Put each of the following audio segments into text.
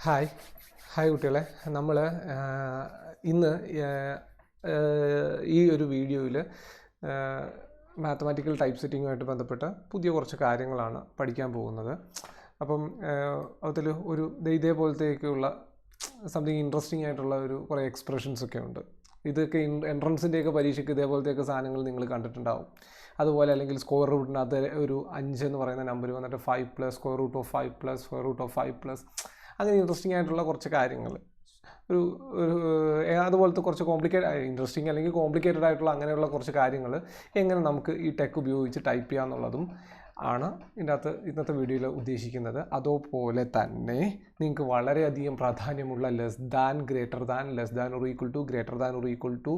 Hi കുട്ടികളെ. നമ്മൾ ഇന്ന് ഈ ഒരു വീഡിയോയിൽ മാത്തമാറ്റിക്കൽ ടൈപ്പ് സെറ്റിങ്ങുമായിട്ട് ബന്ധപ്പെട്ട പുതിയ കുറച്ച് കാര്യങ്ങളാണ് പഠിക്കാൻ പോകുന്നത്. അപ്പം അതിൽ ഒരു ഇതേപോലത്തേക്കുള്ള സംതിങ് ഇൻട്രസ്റ്റിംഗ് ആയിട്ടുള്ള കുറേ എക്സ്പ്രഷൻസൊക്കെ ഉണ്ട്. ഇതൊക്കെ എൻട്രൻസിൻ്റെയൊക്കെ പരീക്ഷയ്ക്ക് ഇതേപോലത്തെയൊക്കെ സാധനങ്ങൾ നിങ്ങൾ കണ്ടിട്ടുണ്ടാവും. അതുപോലെ അല്ലെങ്കിൽ സ്ക്വയർ റൂട്ടിനകത്ത് ഒരു 5 എന്ന് പറയുന്ന നമ്പർ വന്നിട്ട് 5 + square root of 5 + square root of 5 അങ്ങനെ ഇൻട്രസ്റ്റിംഗ് ആയിട്ടുള്ള കുറച്ച് കാര്യങ്ങൾ, അതുപോലത്തെ കുറച്ച് ഇൻട്രസ്റ്റിംഗ് അല്ലെങ്കിൽ കോംപ്ലിക്കേറ്റഡ് ആയിട്ടുള്ള അങ്ങനെയുള്ള കുറച്ച് കാര്യങ്ങൾ എങ്ങനെ നമുക്ക് ഈ ടെക് ഉപയോഗിച്ച് ടൈപ്പ് ചെയ്യാമെന്നുള്ളതും ആണ് ഇന്നത്തെ വീഡിയോയിൽ ഉദ്ദേശിക്കുന്നത്. അതുപോലെ തന്നെ നിങ്ങൾക്ക് വളരെയധികം പ്രാധാന്യമുള്ള less than, greater than, less than or equal to, greater than or equal to,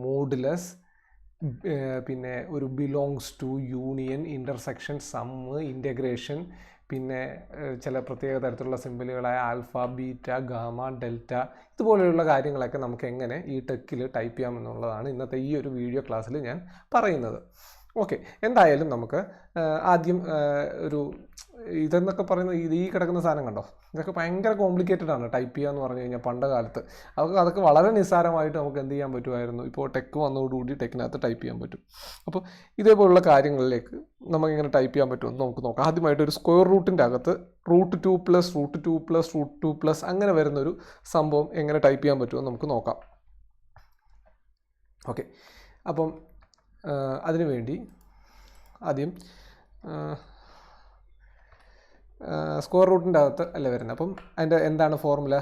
modulus, പിന്നെ ഒരു belongs to, union, intersection, sum, integration, പിന്നെ ചില പ്രത്യേക തരത്തിലുള്ള സിമ്പിളുകളായ ആൽഫ, ബീറ്റ, ഗാമ, ഡെൽറ്റ, ഇതുപോലെയുള്ള കാര്യങ്ങളൊക്കെ നമുക്ക് എങ്ങനെ ഈ ടെക്കിൽ ടൈപ്പ് ചെയ്യാമെന്നുള്ളതാണ് ഇന്നത്തെ ഈ ഒരു വീഡിയോ ക്ലാസ്സിൽ ഞാൻ പറയുന്നത്. ഓക്കെ, എന്തായാലും നമുക്ക് ആദ്യം ഇതെന്നൊക്കെ പറയുന്നത് ഈ കിടക്കുന്ന സാധനം കണ്ടോ, ഇതൊക്കെ ഭയങ്കര കോംപ്ലിക്കേറ്റഡ് ആണ് ടൈപ്പ് ചെയ്യുക എന്ന് പറഞ്ഞു കഴിഞ്ഞാൽ. പണ്ട് കാലത്ത് അതൊക്കെ വളരെ നിസ്സാരമായിട്ട് നമുക്ക് എന്ത് ചെയ്യാൻ പറ്റുമായിരുന്നു. ഇപ്പോൾ ടെക്ക് വന്നതോടുകൂടി ടെക്കിനകത്ത് ടൈപ്പ് ചെയ്യാൻ പറ്റും. അപ്പോൾ ഇതേപോലുള്ള കാര്യങ്ങളിലേക്ക് നമുക്ക് എങ്ങനെ ടൈപ്പ് ചെയ്യാൻ പറ്റുമെന്ന് നമുക്ക് നോക്കാം. ആദ്യമായിട്ട് ഒരു സ്ക്വയർ റൂട്ടിൻ്റെ അകത്ത് √2 + √2 + √2 അങ്ങനെ വരുന്നൊരു സംഭവം എങ്ങനെ ടൈപ്പ് ചെയ്യാൻ പറ്റുമെന്ന് നമുക്ക് നോക്കാം. ഓക്കെ, അപ്പം അതിനുവേണ്ടി ആദ്യം സ്ക്വയർ റൂട്ടിൻ്റെ അകത്ത് അല്ലേ വരുന്നത്. അപ്പം അതിൻ്റെ എന്താണ് ഫോർമുല?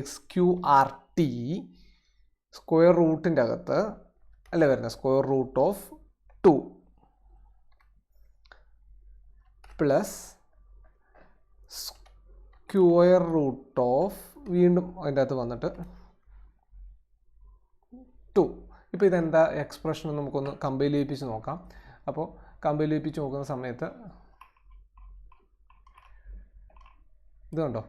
/SQRT സ്ക്വയർ റൂട്ടിൻ്റെ അകത്ത് അല്ലേ വരുന്നത്. Square root of 2 plus square root of, വീണ്ടും അതിൻ്റെ അകത്ത് വന്നിട്ട് 2. ഇപ്പോൾ ഇതെന്താ എക്സ്പ്രഷൻ നമുക്കൊന്ന് കമ്പൈൽ ചെയ്യിപ്പിച്ച് നോക്കാം. അപ്പോൾ കമ്പൈൽ ചെയ്യിപ്പിച്ച് നോക്കുന്ന സമയത്ത് ഇത് കണ്ടോ,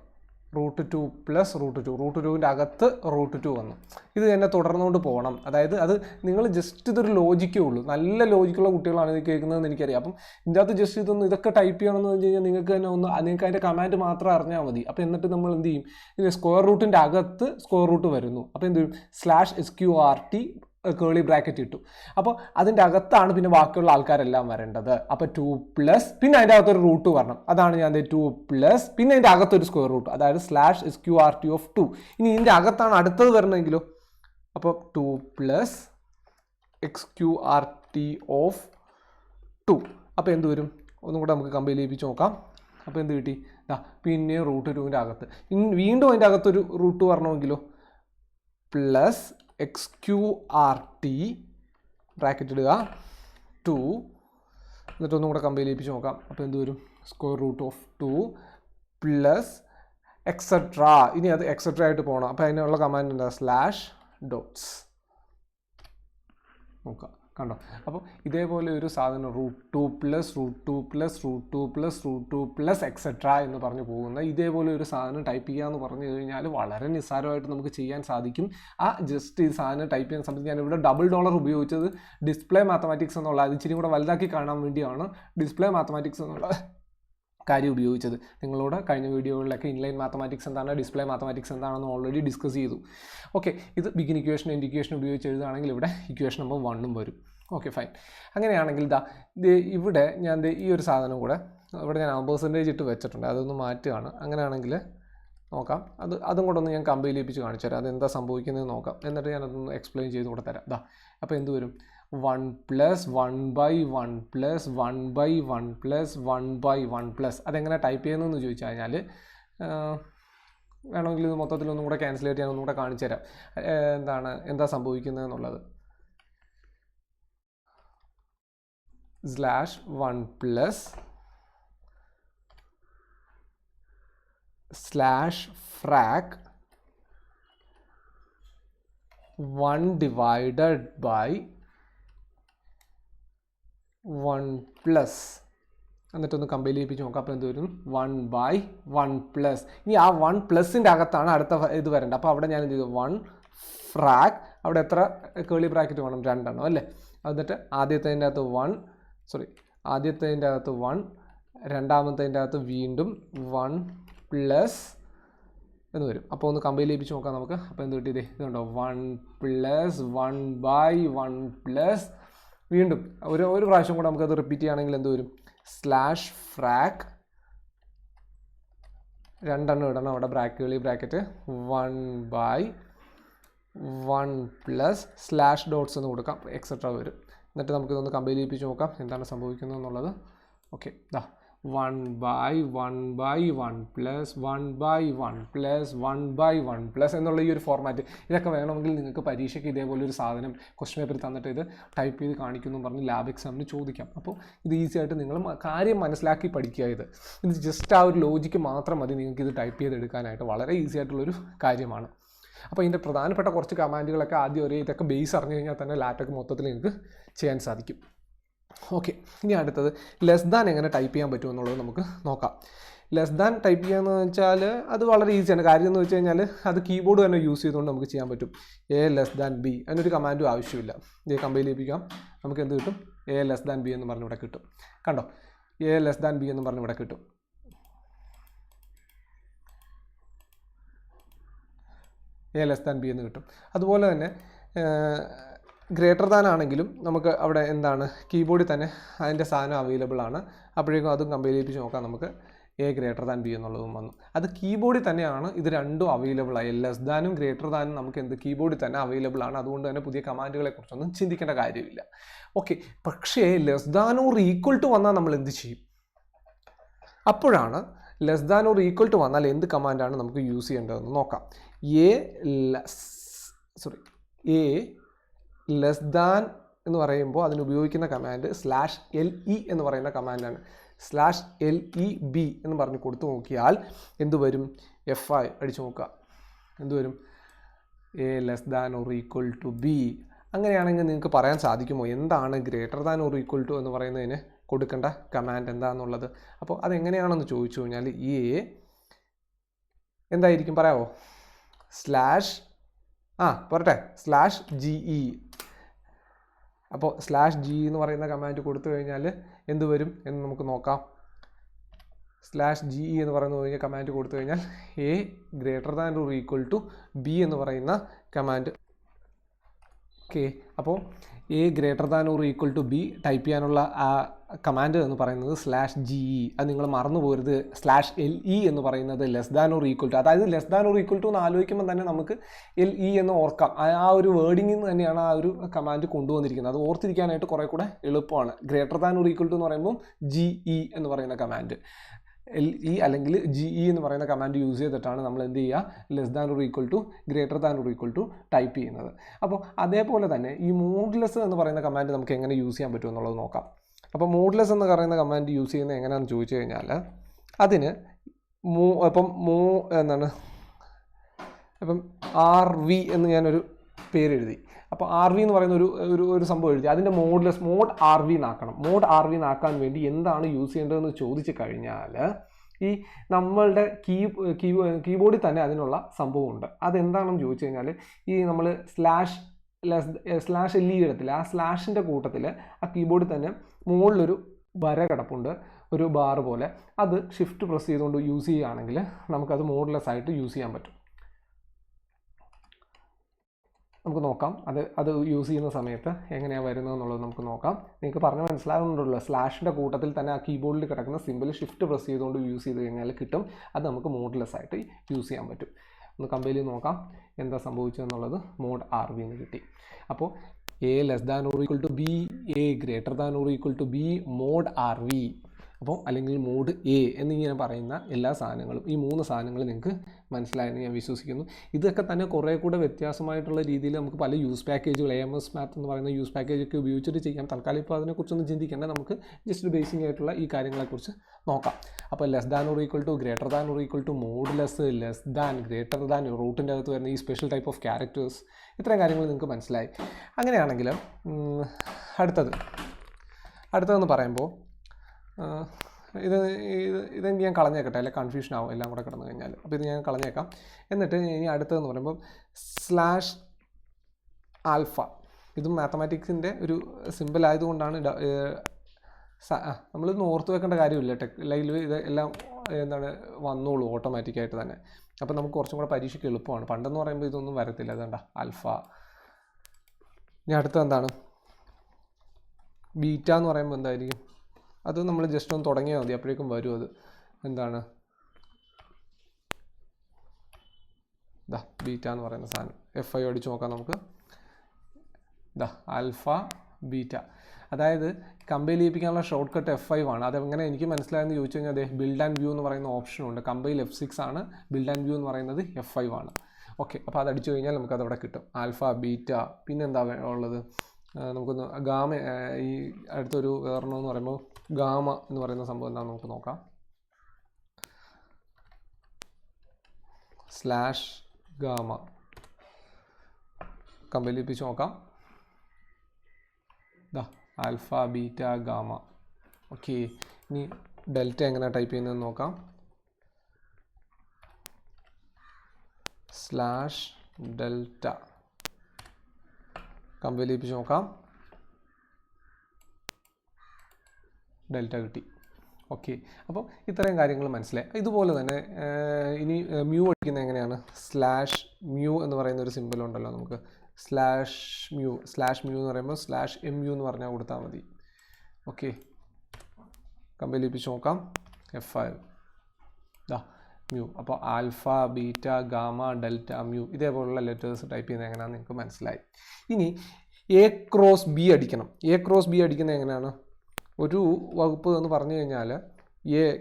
√2 + √2 അകത്ത് √2 വന്നു. ഇത് തന്നെ തുടർന്നുകൊണ്ട് പോകണം. അതായത് അത് നിങ്ങൾ ജസ്റ്റ് ഇതൊരു ലോജിക്കേ ഉള്ളൂ. നല്ല ലോജിക്കുള്ള കുട്ടികളാണ് ഇത് കേൾക്കുന്നതെന്ന് എനിക്കറിയാം. അപ്പം ഇതിൻ്റെ അകത്ത് ജസ്റ്റ് ഇതൊക്കെ ടൈപ്പ് ചെയ്യണമെന്ന് വെച്ച് കഴിഞ്ഞാൽ നിങ്ങൾക്ക് അതിൻ്റെ കമാൻഡ് മാത്രം അറിഞ്ഞാൽ മതി. അപ്പോൾ എന്നിട്ട് നമ്മൾ എന്ത് ചെയ്യും, ഇത് സ്ക്വയർ റൂട്ടിൻ്റെ അകത്ത് സ്ക്വയർ റൂട്ട് വരുന്നു. അപ്പോൾ എന്ത് ചെയ്യും, /SQRT കേളി ബ്രാക്കറ്റ് ഇട്ടു. അപ്പോൾ അതിൻ്റെ അകത്താണ് പിന്നെ ബാക്കിയുള്ള ആൾക്കാരെല്ലാം വരേണ്ടത്. അപ്പോൾ 2 പിന്നെ അതിൻ്റെ അകത്തൊരു റൂട്ട് വരണം. അതാണ് ഞാൻ 2 പിന്നെ അതിൻ്റെ അകത്തൊരു സ്ക്വയർ റൂട്ട്, അതായത് /SQRT ഓഫ് 2. ഇനി ഇതിൻ്റെ അകത്താണ് അടുത്തത് വരണമെങ്കിലോ, അപ്പോൾ 2 + XQRT ഓഫ് 2. അപ്പോൾ എന്ത് വരും, ഒന്നും കൂടെ നമുക്ക് കമ്പൈൽ ചെയ്യിപ്പിച്ച് നോക്കാം. അപ്പോൾ എന്ത് കിട്ടി, പിന്നെ √2ൻ്റെ അകത്ത് വീണ്ടും അതിൻ്റെ അകത്തൊരു റൂട്ട് വരണമെങ്കിലോ, +XQRT ബ്രാക്കറ്റ് ഇടുക 2, എന്നിട്ടൊന്നും കൂടെ കമ്പൈൽ ചെയ്യിപ്പിച്ച് നോക്കാം. അപ്പോൾ എന്ത് വരും, square root of 2 plus etcetera. ഇനി അത് എക്സെട്ര ആയിട്ട് പോകണം. അപ്പോൾ അതിനുള്ള കമാൻഡ് എന്താ, /dots നോക്കാം. കണ്ടോ, അപ്പോൾ ഇതേപോലെ ഒരു സാധനം √2 + √2 + √2 + √2 എക്സെട്ര എന്ന് പറഞ്ഞു പോകുന്ന ഇതേപോലെ ഒരു സാധനം ടൈപ്പ് ചെയ്യുക എന്ന് പറഞ്ഞു കഴിഞ്ഞാൽ വളരെ നിസ്സാരമായിട്ട് നമുക്ക് ചെയ്യാൻ സാധിക്കും. ജസ്റ്റ് ഈ സാധനം ടൈപ്പ് ചെയ്യുന്ന സമയത്ത് ഞാനിവിടെ $$ ഉപയോഗിച്ചത് ഡിസ്പ്ലേ മാത്തമാറ്റിക്സ് എന്നുള്ള, അത് ഇച്ചിരി കൂടെ വലുതാക്കി കാണാൻ വേണ്ടിയാണ് ഡിസ്പ്ലേ മാത്തമാറ്റിക്സ് എന്നുള്ള കാര്യം ഉപയോഗിച്ചത്. നിങ്ങളോട് കഴിഞ്ഞ വീഡിയോകളിലൊക്കെ ഇൻലൈൻ മാത്തമാറ്റിക്സ് എന്താണ്, ഡിസ്പ്ലേ മാത്തമാറ്റിക്സ് എന്താണെന്ന് ഓൾറെഡി ഡിസ്കസ് ചെയ്തു. ഓക്കെ, ഇത് ബിഗിൻ ഇക്വേഷൻ, എൻഡ് ഇക്വേഷൻ ഉപയോഗിച്ച് എഴുതുകയാണെങ്കിൽ ഇവിടെ ഇക്വേഷൻ നമ്പർ 1 വരും. Okay, fine. അങ്ങനെയാണെങ്കിൽ ഇവിടെ ഞാൻ ഈ ഒരു സാധനം കൂടെ ഇവിടെ ഞാൻ % ഇട്ട് വെച്ചിട്ടുണ്ട്, അതൊന്ന് മാറ്റുകയാണ്. അങ്ങനെയാണെങ്കിൽ നോക്കാം, അതും കൂടെ ഒന്ന് ഞാൻ കമ്പൈൽ ചെയ്യിപ്പിച്ച് കാണിച്ചു തരാം, അതെന്താ സംഭവിക്കുന്നത് നോക്കാം. എന്നിട്ട് ഞാനതൊന്ന് എക്സ്പ്ലെയിൻ ചെയ്ത് കൂടെ തരാം. അപ്പോൾ എന്ത് വരും, 1 + 1/1 + 1/1 + 1/1 അതെങ്ങനെ ടൈപ്പ് ചെയ്യുന്നതെന്ന് ചോദിച്ചു കഴിഞ്ഞാൽ വേണമെങ്കിൽ ഇത് മൊത്തത്തിലൊന്നും കൂടെ ക്യാൻസലേറ്റ് ചെയ്യാൻ ഒന്നും കൂടെ കാണിച്ചു തരാം എന്താ സംഭവിക്കുന്നത് എന്നുള്ളത്. /1 + /frac 1 / 1 എന്നിട്ടൊന്ന് കമ്പൈൽ ചെയ്യിപ്പിച്ച് നോക്കാം. അപ്പോൾ എന്ത് വരും, 1/1 ഇനി ആ 1+ൻ്റെ അകത്താണ് അടുത്ത ഇത് വരേണ്ടത്. അപ്പോൾ അവിടെ ഞാൻ എന്ത് ചെയ്തു, 1 frac, അവിടെ എത്ര കേളി ബ്രാക്കറ്റ് വേണം, 2 എണ്ണം അല്ലേ. എന്നിട്ട് ആദ്യത്തേതിൻ്റെ അകത്ത് 1, ആദ്യത്തേതിൻ്റെ അകത്ത് 1, രണ്ടാമത്തേതിൻ്റെ അകത്ത് വീണ്ടും 1 പ്ലസ് എന്ന് വരും. അപ്പോൾ ഒന്ന് കമ്പൈൽ ചെയ്യിപ്പിച്ച് നോക്കാം നമുക്ക്. അപ്പോൾ എന്ത് കിട്ടിയത്? ഇതുണ്ടോ 1 പ്ലസ് 1/1 പ്ലസ് വീണ്ടും ഒരു പ്രാവശ്യം കൂടെ നമുക്കത് റിപ്പീറ്റ് ചെയ്യുകയാണെങ്കിൽ എന്ത് വരും? സ്ലാഷ് ഫ്രാക് രണ്ടെണ്ണം ഇടണം അവിടെ ബ്രാക്കറ്റ് 1/1 പ്ലസ് സ്ലാഷ് ഡോട്ട്സ് എന്ന് കൊടുക്കാം, എക്സെട്ര വരും. എന്നിട്ട് നമുക്കിതൊന്ന് കമ്പൈൽ ചെയ്യിപ്പിച്ച് നോക്കാം എന്താണ് സംഭവിക്കുന്നത് എന്നുള്ളത്. ഓക്കെ, 1/1 പ്ലസ് 1/1 പ്ലസ് 1/1 പ്ലസ് എന്നുള്ള ഈ ഒരു ഫോർമാറ്റ്. ഇതൊക്കെ വേണമെങ്കിൽ നിങ്ങൾക്ക് പരീക്ഷയ്ക്ക് ഇതേപോലെ ഒരു സാധനം ക്വസ്റ്റ്യൻ പേപ്പറിൽ തന്നിട്ട് ഇത് ടൈപ്പ് ചെയ്ത് കാണിക്കുന്നു പറഞ്ഞ് ലാബ് എക്സാമിന് ചോദിക്കാം. അപ്പോൾ ഇത് ഈസി ആയിട്ട് നിങ്ങൾ കാര്യം മനസ്സിലാക്കി പഠിക്കുക. ഇത് ജസ്റ്റ് ആ ഒരു ലോജിക്ക് മാത്രം മതി നിങ്ങൾക്ക് ഇത് ടൈപ്പ് ചെയ്തെടുക്കാനായിട്ട്. വളരെ ഈസി ആയിട്ടുള്ളൊരു കാര്യമാണ്. അപ്പോൾ ഇതിൻ്റെ പ്രധാനപ്പെട്ട കുറച്ച് കമാൻഡുകളൊക്കെ ആദ്യം ഇതൊക്കെ ബേസ് അറിഞ്ഞു കഴിഞ്ഞാൽ തന്നെ ലാറ്റൊക്കെ മൊത്തത്തിൽ നിങ്ങൾക്ക് ചെയ്യാൻ സാധിക്കും. ഓക്കെ, ഇനി അടുത്തത് ലെസ് ദാൻ എങ്ങനെ ടൈപ്പ് ചെയ്യാൻ പറ്റും എന്നുള്ളത് നമുക്ക് നോക്കാം. ലെസ് ദാൻ ടൈപ്പ് ചെയ്യാന്ന് വെച്ചാൽ അത് വളരെ ഈസിയാണ്. കാര്യം എന്ന് വെച്ച് കഴിഞ്ഞാൽ അത് കീബോർഡ് തന്നെ യൂസ് ചെയ്തുകൊണ്ട് നമുക്ക് ചെയ്യാൻ പറ്റും. A B അതിനൊരു കമാൻഡും ആവശ്യമില്ല. ഇത് കമ്പൈൽ ചെയ്യിപ്പിക്കാം. നമുക്ക് എന്ത് കിട്ടും? A B എന്ന് പറഞ്ഞ് ഇവിടെ കിട്ടും. കണ്ടോ? A B എന്ന് പറഞ്ഞ് ഇവിടെ കിട്ടും. A B എന്ന് കിട്ടും. അതുപോലെ തന്നെ ഗ്രേറ്റർ ദാൻ ആണെങ്കിലും നമുക്ക് അവിടെ എന്താണ് കീബോർഡിൽ തന്നെ അതിൻ്റെ സാധനം അവൈലബിൾ ആണ്. അപ്പോഴേക്കും അതും കമ്പൈൽ ചെയ്യിപ്പിച്ച് നോക്കാം നമുക്ക്. A>B എന്നുള്ളതും വന്നു. അത് കീബോർഡിൽ തന്നെയാണ് ഇത് രണ്ടും അവൈലബിൾ ആയി. ലെസ് ദാനും ഗ്രേറ്റർ ദാനും നമുക്ക് എന്ത് കീബോർഡിൽ തന്നെ അവൈലബിൾ ആണ്. അതുകൊണ്ട് തന്നെ പുതിയ കമാൻഡുകളെ കുറിച്ചൊന്നും ചിന്തിക്കേണ്ട കാര്യമില്ല. ഓക്കെ, പക്ഷേ less than or equal to വന്നാൽ നമ്മൾ എന്ത് ചെയ്യും? അപ്പോഴാണ് less than or equal to വന്നാൽ എന്ത് കമാൻഡാണ് നമുക്ക് യൂസ് ചെയ്യേണ്ടതെന്ന് നോക്കാം. A ലെസ് ദാൻ എന്ന് പറയുമ്പോൾ അതിന് ഉപയോഗിക്കുന്ന കമാൻഡ് /LE എന്ന് പറയുന്ന കമാൻഡാണ്. /LEB എന്ന് പറഞ്ഞ് കൊടുത്തു നോക്കിയാൽ എന്ത് വരും? FI അടിച്ചു നോക്കുക. എന്ത് വരും? A<B. അങ്ങനെയാണെങ്കിൽ നിങ്ങൾക്ക് പറയാൻ സാധിക്കുമോ എന്താണ് greater than or equal to എന്ന് പറയുന്നതിന് കൊടുക്കേണ്ട കമാൻഡ് എന്താണെന്നുള്ളത്? അപ്പോൾ അതെങ്ങനെയാണെന്ന് ചോദിച്ചു കഴിഞ്ഞാൽ എന്തായിരിക്കും പറയാമോ? /GE. അപ്പോൾ /GE എന്ന് പറയുന്ന കമാൻഡ് കൊടുത്തു കഴിഞ്ഞാൽ എന്ത് വരും എന്ന് നമുക്ക് നോക്കാം. /GE എന്ന് പറയുന്ന കമാൻഡ് കൊടുത്തു കഴിഞ്ഞാൽ A>B എന്ന് പറയുന്ന കമാൻഡ്. ഓക്കെ, അപ്പോൾ A>B ടൈപ്പ് ചെയ്യാനുള്ള ആ കമാൻഡ് എന്ന് പറയുന്നത് /GE. അത് നിങ്ങൾ മറന്നു പോകരുത്. /LE എന്ന് പറയുന്നത് less than or equal to. അതായത് less than or equal to എന്ന് ആലോചിക്കുമ്പോൾ തന്നെ നമുക്ക് LE എന്ന് ഓർക്കാം. ആ ഒരു വേർഡിങ്ങിൽ നിന്ന് തന്നെയാണ് ആ ഒരു കമാൻഡ് കൊണ്ടുവന്നിരിക്കുന്നത്. അത് ഓർത്തിരിക്കാനായിട്ട് കുറേ കൂടെ എളുപ്പമാണ്. Greater than or equal to എന്ന് പറയുമ്പോൾ GE എന്ന് പറയുന്ന കമാൻഡ്, LE അല്ലെങ്കിൽ GE എന്ന് പറയുന്ന കമാൻഡ് യൂസ് ചെയ്തിട്ടാണ് നമ്മൾ എന്ത് ചെയ്യുക? Less than or equal to, greater than or equal to type ചെയ്യുന്നത്. അപ്പോൾ അതേപോലെ തന്നെ ഈ മോഡുലസ് എന്ന് പറയുന്ന കമാൻഡ് നമുക്ക് എങ്ങനെ യൂസ് ചെയ്യാൻ പറ്റും എന്നുള്ളത് നോക്കാം. അപ്പോൾ മോഡുലസ് എന്ന് പറയുന്ന കമാൻഡ് യൂസ് ചെയ്യുന്നത് എങ്ങനെയാണെന്ന് ചോദിച്ചു കഴിഞ്ഞാൽ അതിന് ഇപ്പം RV എന്ന് ഞാനൊരു പേരെഴുതി. അപ്പോൾ RV എന്ന് പറയുന്ന ഒരു സംഭവം എഴുതി. അതിൻ്റെ മോഡ് RV എന്നാക്കണം. മോഡ് RV എന്നാക്കാൻ വേണ്ടി എന്താണ് യൂസ് ചെയ്യേണ്ടതെന്ന് ചോദിച്ചു കഴിഞ്ഞാൽ ഈ നമ്മളുടെ കീബോർഡിൽ തന്നെ അതിനുള്ള സംഭവമുണ്ട്. അതെന്താണെന്ന് ചോദിച്ചു കഴിഞ്ഞാൽ ഈ നമ്മൾ /LE ഇടത്തില്ല. ആ സ്ലാഷിൻ്റെ കൂട്ടത്തിൽ ആ കീബോർഡിൽ തന്നെ മുകളിലൊരു വര കിടപ്പുണ്ട്, ഒരു ബാർ പോലെ. അത് ഷിഫ്റ്റ് പ്രസ് ചെയ്തുകൊണ്ട് യൂസ് ചെയ്യുകയാണെങ്കിൽ നമുക്കത് മോഡുലസ് ആയിട്ട് യൂസ് ചെയ്യാൻ പറ്റും. നമുക്ക് നോക്കാം അത് യൂസ് ചെയ്യുന്ന സമയത്ത് എങ്ങനെയാണ് വരുന്നത് എന്നുള്ളത് നമുക്ക് നോക്കാം. നിങ്ങൾക്ക് പറഞ്ഞ് മനസ്സിലാകുന്നുണ്ടല്ലോ. സ്ലാഷിൻ്റെ കൂട്ടത്തിൽ തന്നെ ആ കീബോർഡിൽ കിടക്കുന്ന സിമ്പിൾ ഷിഫ്റ്റ് പ്രസ് ചെയ്തുകൊണ്ട് യൂസ് ചെയ്ത് കഴിഞ്ഞാൽ കിട്ടും. അത് നമുക്ക് മോഡുലസ് ആയിട്ട് യൂസ് ചെയ്യാൻ പറ്റും. ഒന്ന് കമ്പൈൽ ചെയ്ത് നോക്കാം എന്താ സംഭവിച്ചതെന്നുള്ളത്. മോഡ് RV എന്ന് കിട്ടി. അപ്പോൾ A>B, A>B, മോഡ് RV. അപ്പോൾ അല്ലെങ്കിൽ മോഡ് A എന്നിങ്ങനെ പറയുന്ന എല്ലാ സാധനങ്ങളും, ഈ 3 സാധനങ്ങൾ നിങ്ങൾക്ക് മനസ്സിലായെന്ന് ഞാൻ വിശ്വസിക്കുന്നു. ഇതൊക്കെ തന്നെ കുറേ കൂടെ വ്യത്യാസമായിട്ടുള്ള രീതിയിൽ നമുക്ക് പല യൂസ് പാക്കേജുകൾ, AMS മാത്ത് എന്ന് പറയുന്ന യൂസ് പാക്കേജൊക്കെ ഉപയോഗിച്ചിട്ട് ചെയ്യാം. തൽക്കാലം ഇപ്പോൾ അതിനെക്കുറിച്ചൊന്നും ചിന്തിക്കേണ്ട. നമുക്ക് ജസ്റ്റ് ബേസിക് ആയിട്ടുള്ള ഈ കാര്യങ്ങളെക്കുറിച്ച് നോക്കാം. അപ്പോൾ less than or equal to, greater than or equal to, modulus, less than, greater than, റൂട്ടിൻ്റെ അകത്ത് വരുന്ന ഈ സ്പെഷ്യൽ ടൈപ്പ് ഓഫ് ക്യാരക്ടേഴ്സ്, ഇത്രയും കാര്യങ്ങൾ നിങ്ങൾക്ക് മനസ്സിലായി. അങ്ങനെയാണെങ്കിൽ അടുത്തതെന്ന് പറയുമ്പോൾ ഇതെങ്കിൽ ഞാൻ കളഞ്ഞേക്കട്ടെ, അല്ലെ കൺഫ്യൂഷൻ ആവും എല്ലാം കൂടെ കിടന്നു കഴിഞ്ഞാൽ. അപ്പോൾ ഇത് ഞാൻ കളഞ്ഞേക്കാം. എന്നിട്ട് ഇനി അടുത്തതെന്ന് പറയുമ്പോൾ /α. ഇതും മാത്തമാറ്റിക്സിൻ്റെ ഒരു സിമ്പിൾ ആയതുകൊണ്ടാണ് നമ്മളിതൊന്നും ഓർത്ത് വെക്കേണ്ട കാര്യമില്ല. ലൈവിൽ ഇത് എല്ലാം എന്താണ് വന്നോളൂ ഓട്ടോമാറ്റിക്കായിട്ട് തന്നെ. അപ്പോൾ നമുക്ക് കുറച്ചും കൂടെ പരീക്ഷയ്ക്ക് എളുപ്പമാണ്. പണ്ടെന്ന് പറയുമ്പോൾ ഇതൊന്നും വരത്തില്ല. അതുകൊണ്ടാ ആൽഫ. ഇനി അടുത്ത എന്താണ് ബീറ്റ എന്ന് പറയുമ്പോൾ എന്തായിരിക്കും? അത് നമ്മൾ ജസ്റ്റ് ഒന്ന് തുടങ്ങിയാൽ മതി, അപ്പോഴേക്കും വരും. അത് എന്താണ് ഇതാ ബീറ്റ എന്ന് പറയുന്ന സാധനം. FI അടിച്ച് നോക്കാം നമുക്ക്. ഇതാ ആൽഫ ബീറ്റ. അതായത് കമ്പൈൽ ചെയ്യിപ്പിക്കാനുള്ള ഷോർട്ട് കട്ട് F5 ആണ്. അതെങ്ങനെ എനിക്ക് മനസ്സിലായെന്ന് ചോദിച്ചു കഴിഞ്ഞാൽ അതെ ബിൽഡ് ആൻഡ് വ്യൂ എന്ന് പറയുന്ന ഓപ്ഷനുണ്ട്. കമ്പൈൽ F6 ആണ്, ബിൽഡ് ആൻഡ് വ്യൂ എന്ന് പറയുന്നത് F5 ആണ്. ഓക്കെ, അപ്പോൾ അത് അടിച്ചു കഴിഞ്ഞാൽ നമുക്കതവിടെ കിട്ടും. Alpha beta. പിന്നെന്താ ഉള്ളത്? നമുക്കൊന്ന് ഗാമ, ഈ അടുത്തൊരു ഉദാഹരണം എന്ന് പറയുമ്പോൾ ഗാമ എന്ന് പറയുന്ന സംഭവം എന്താണെന്ന് നമുക്ക് നോക്കാം. സ്ലാഷ് ഗാമ കമ്പൈൽ ചെയ്യിപ്പിച്ച് നോക്കാം. ഇതാ ആൽഫ ബീറ്റ ഗാമ. ഓക്കെ, ഇനി ഡെൽറ്റ എങ്ങനെ ടൈപ്പ് ചെയ്യുന്നതെന്ന് നോക്കാം. സ്ലാഷ് ഡെൽറ്റ കമ്പൈൽ ചെയ്യിപ്പിച്ച് നോക്കാം. ഡെൽറ്റ കിട്ടി. ഓക്കെ, അപ്പോൾ ഇത്രയും കാര്യങ്ങൾ മനസ്സിലായി. ഇതുപോലെ തന്നെ ഇനി മ്യൂ അടിക്കുന്നത് എങ്ങനെയാണ്? സ്ലാഷ് മ്യൂ എന്ന് പറയുന്ന ഒരു സിമ്പിൾ ഉണ്ടല്ലോ നമുക്ക്. സ്ലാഷ് മ്യൂ എന്ന് പറയുമ്പോൾ സ്ലാഷ് MU എന്ന് പറഞ്ഞാൽ കൊടുത്താൽ മതി. ഓക്കെ, കമ്പൈൽ ചെയ്യിപ്പിച്ച് നോക്കാം. F5 ദാ മ്യൂ. അപ്പോൾ alpha beta gamma delta mu ഇതേപോലുള്ള ലെറ്റേഴ്സ് ടൈപ്പ് ചെയ്യുന്നത് എങ്ങനെയാണെന്ന് നിങ്ങൾക്ക് മനസ്സിലായി. ഇനി A ക്രോസ് B അടിക്കണം. A ക്രോസ് B അടിക്കുന്നത് എങ്ങനെയാണ്? ഒരു വകുപ്പ് എന്ന് പറഞ്ഞു കഴിഞ്ഞാൽ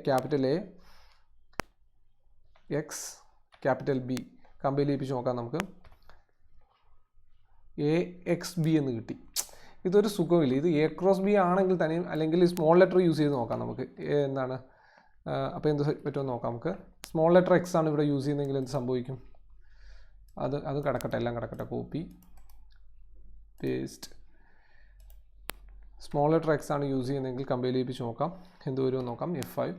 capital A X capital B compile ചെയ്യിപ്പിച്ച് നോക്കാം നമുക്ക്. AXB എന്ന് കിട്ടി. ഇതൊരു സുഖമില്ല. ഇത് A ക്രോസ് B ആണെങ്കിൽ തന്നെയും, അല്ലെങ്കിൽ സ്മോൾ ലെറ്റർ യൂസ് ചെയ്ത് നോക്കാം നമുക്ക്. എന്താണ് അപ്പോൾ എന്ത് പറ്റുമെന്ന് നോക്കാം നമുക്ക്. സ്മോൾ ലെറ്റർ X ആണ് ഇവിടെ യൂസ് ചെയ്യുന്നതെങ്കിൽ എന്ത് സംഭവിക്കും? അത് കിടക്കട്ടെ, എല്ലാം കിടക്കട്ടെ. Copy paste. Small letter X ആണ് യൂസ് ചെയ്യുന്നതെങ്കിൽ കമ്പൈൽ ചെയ്യിപ്പിച്ച് നോക്കാം. എന്ത് വരുമെന്ന് നോക്കാം. F5.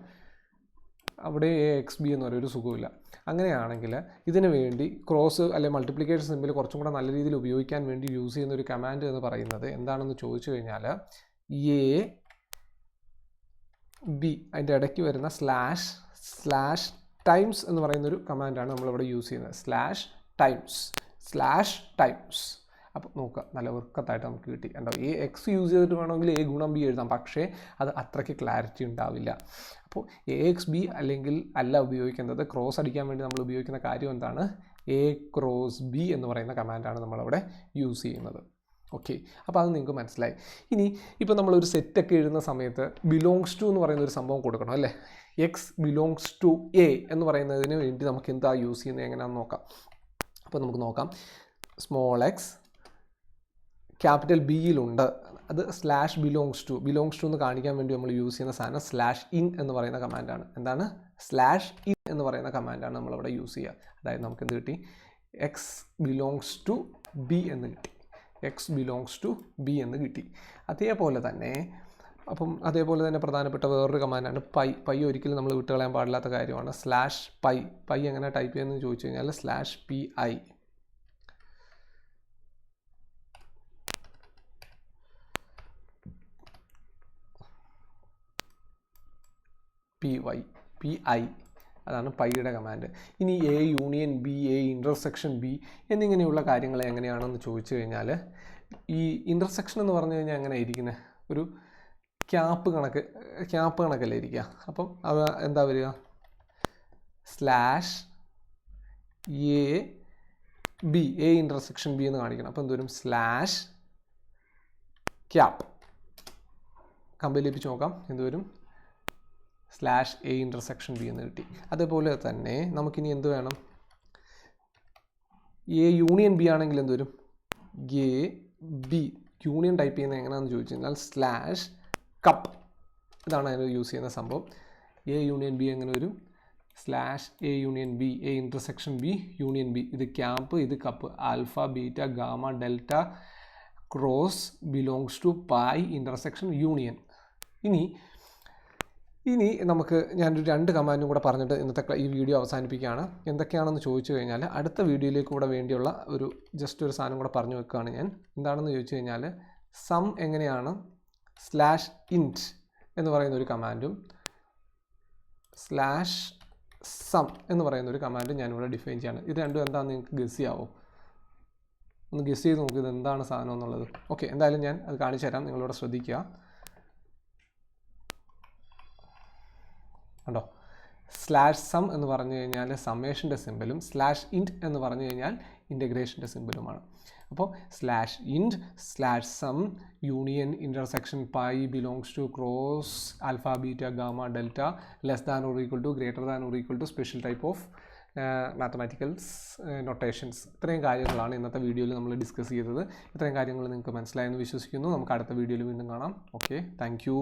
അവിടെ AXB എന്ന് പറയുന്ന ഒരു സുഖമില്ല. അങ്ങനെയാണെങ്കിൽ ഇതിന് വേണ്ടി ക്രോസ് അല്ലെങ്കിൽ മൾട്ടിപ്ലിക്കേഷൻ സിമ്പിൾ കുറച്ചും കൂടെ നല്ല രീതിയിൽ ഉപയോഗിക്കാൻ വേണ്ടി യൂസ് ചെയ്യുന്ന ഒരു കമാൻഡ് എന്ന് പറയുന്നത് എന്താണെന്ന് ചോദിച്ചു കഴിഞ്ഞാൽ AB അതിൻ്റെ ഇടയ്ക്ക് വരുന്ന സ്ലാഷ് ടൈംസ് എന്ന് പറയുന്നൊരു കമാൻഡാണ് നമ്മളിവിടെ യൂസ് ചെയ്യുന്നത്. Slash times. അപ്പോൾ നോക്കുക, നല്ല വൃക്കത്തായിട്ട് നമുക്ക് കിട്ടി. കണ്ടോ? AX യൂസ് ചെയ്തിട്ട് വേണമെങ്കിൽ A ഗുണം B എഴുതാം, പക്ഷേ അത് അത്രയ്ക്ക് ക്ലാരിറ്റി ഉണ്ടാവില്ല. അപ്പോൾ AXB അല്ലെങ്കിൽ അല്ല ഉപയോഗിക്കുന്നത്. ക്രോസ് അടിക്കാൻ വേണ്ടി നമ്മൾ ഉപയോഗിക്കുന്ന കാര്യം എന്താണ്? A ക്രോസ് B എന്ന് പറയുന്ന കമാൻഡാണ് നമ്മളവിടെ യൂസ് ചെയ്യുന്നത്. ഓക്കെ, അപ്പോൾ അത് നിങ്ങൾക്ക് മനസ്സിലായി. ഇനി ഇപ്പോൾ നമ്മളൊരു സെറ്റൊക്കെ എഴുതുന്ന സമയത്ത് ബിലോങ്സ് ടു എന്ന് പറയുന്ന ഒരു സംഭവം കൊടുക്കണം അല്ലേ? X ബിലോങ്സ് ടു A എന്ന് പറയുന്നതിന് വേണ്ടി നമുക്ക് എന്താ യൂസ് ചെയ്യുന്നത് എങ്ങനെയാണെന്ന് നോക്കാം. അപ്പോൾ നമുക്ക് നോക്കാം. സ്മോൾ എക്സ് ക്യാപിറ്റൽ ബിയിലുണ്ട്. അത് സ്ലാഷ് ബിലോങ്സ് ടു എന്ന് കാണിക്കാൻ വേണ്ടി നമ്മൾ യൂസ് ചെയ്യുന്ന സാധനം സ്ലാഷ് ഇൻ എന്ന് പറയുന്ന കമാൻഡാണ്. എന്താണ്? സ്ലാഷ് ഇൻ എന്ന് പറയുന്ന കമാൻഡാണ് നമ്മളവിടെ യൂസ് ചെയ്യുക. അതായത് നമുക്ക് എന്ത് കിട്ടി? എക്സ് ബിലോങ്സ് ടു ബി എന്ന് കിട്ടി. അതേപോലെ തന്നെ പ്രധാനപ്പെട്ട വേറൊരു കമാൻഡാണ് പൈ ഒരിക്കലും നമ്മൾ വിട്ടുകളയാൻ പാടില്ലാത്ത കാര്യമാണ്. സ്ലാഷ് പൈ എങ്ങനെ ടൈപ്പ് ചെയ്യുന്നതെന്ന് ചോദിച്ചു കഴിഞ്ഞാൽ സ്ലാഷ് PI. PI അതാണ് പൈയുടെ കമാൻഡ്. ഇനി A union B, A intersection B എന്നിങ്ങനെയുള്ള കാര്യങ്ങൾ എങ്ങനെയാണെന്ന് ചോദിച്ചു കഴിഞ്ഞാൽ ഈ ഇൻ്റർസെക്ഷൻ എന്ന് പറഞ്ഞു കഴിഞ്ഞാൽ എങ്ങനെ ഇരിക്കുന്നത്? ഒരു ക്യാപ്പ് കണക്കല്ലേ ഇരിക്കുക. അപ്പം അത് എന്താ വരിക? സ്ലാഷ് A ഇൻ്റർസെക്ഷൻ B എന്ന് കാണിക്കണം. അപ്പോൾ എന്തോരും? Slash cap. കമ്പൈൽ ചെയ്യിപ്പിച്ച് നോക്കാം. എന്തുവരും? സ്ലാഷ് A ഇൻ്റർസെക്ഷൻ B എന്ന് കിട്ടി. അതേപോലെ തന്നെ നമുക്കിനി എന്ത് വേണം? A യൂണിയൻ B ആണെങ്കിൽ എന്ത് വരും? B യൂണിയൻ ടൈപ്പ് ചെയ്യുന്നത് എങ്ങനെയാണെന്ന് ചോദിച്ചു കഴിഞ്ഞാൽ സ്ലാഷ് കപ്പ്. ഇതാണ് അതിന് യൂസ് ചെയ്യുന്ന സംഭവം. A യൂണിയൻ B എങ്ങനെ വരും? Slash A union B, A intersection B union B. ഇത് ക്യാപ്പ്, ഇത് cup. Alpha beta gamma delta cross belongs to pi intersection union. ഇനി നമുക്ക് ഞാനൊരു 2 കമാൻഡും കൂടെ പറഞ്ഞിട്ട് ഇന്നത്തെ ഈ വീഡിയോ അവസാനിപ്പിക്കുകയാണ്. എന്തൊക്കെയാണെന്ന് ചോദിച്ചു കഴിഞ്ഞാൽ അടുത്ത വീഡിയോയിലേക്ക് കൂടെ വേണ്ടിയുള്ള ജസ്റ്റ് ഒരു സാധനം കൂടെ പറഞ്ഞു വെക്കുകയാണ് ഞാൻ. എന്താണെന്ന് ചോദിച്ചു കഴിഞ്ഞാൽ സം എങ്ങനെയാണ് സ്ലാഷ് ഇൻറ്റ് എന്ന് പറയുന്ന ഒരു കമാൻഡും സ്ലാഷ് സം എന്ന് പറയുന്ന ഒരു കമാൻഡ് ഞാനിവിടെ ഡിഫൈൻ ചെയ്യാണ്. ഇത് രണ്ടും എന്താണെന്ന് നിങ്ങൾക്ക് ഗസ് ചെയ്യാവോ? ഒന്ന് ഗസ് ചെയ്ത് നോക്കുക ഇത് എന്താണ് സാധനം എന്നുള്ളത്. ഓക്കെ, എന്തായാലും ഞാൻ അത് കാണിച്ചു തരാം, നിങ്ങളിവിടെ ശ്രദ്ധിക്കുക. കണ്ടോ, സ്ലാഷ് സം എന്ന് പറഞ്ഞു കഴിഞ്ഞാൽ സമ്മേഷൻ്റെ സിമ്പിളും സ്ലാഷ് ഇൻറ്റ് എന്ന് പറഞ്ഞു കഴിഞ്ഞാൽ ഇൻ്റഗ്രേഷൻ്റെ സിമ്പിളുമാണ്. അപ്പോൾ slash int slash sum union intersection pi belongs to cross alpha beta gamma delta less than or equal to greater than or equal to special type of mathematicals notations. ഇത്രയും കാര്യങ്ങളാണ് ഇന്നത്തെ വീഡിയോയിൽ നമ്മൾ ഡിസ്കസ് ചെയ്തത്. ഇത്രയും കാര്യങ്ങൾ നിങ്ങൾക്ക് മനസ്സിലായെന്ന് വിശ്വസിക്കുന്നു. നമുക്ക് അടുത്ത വീഡിയോയിൽ വീണ്ടും കാണാം. Okay, thank you.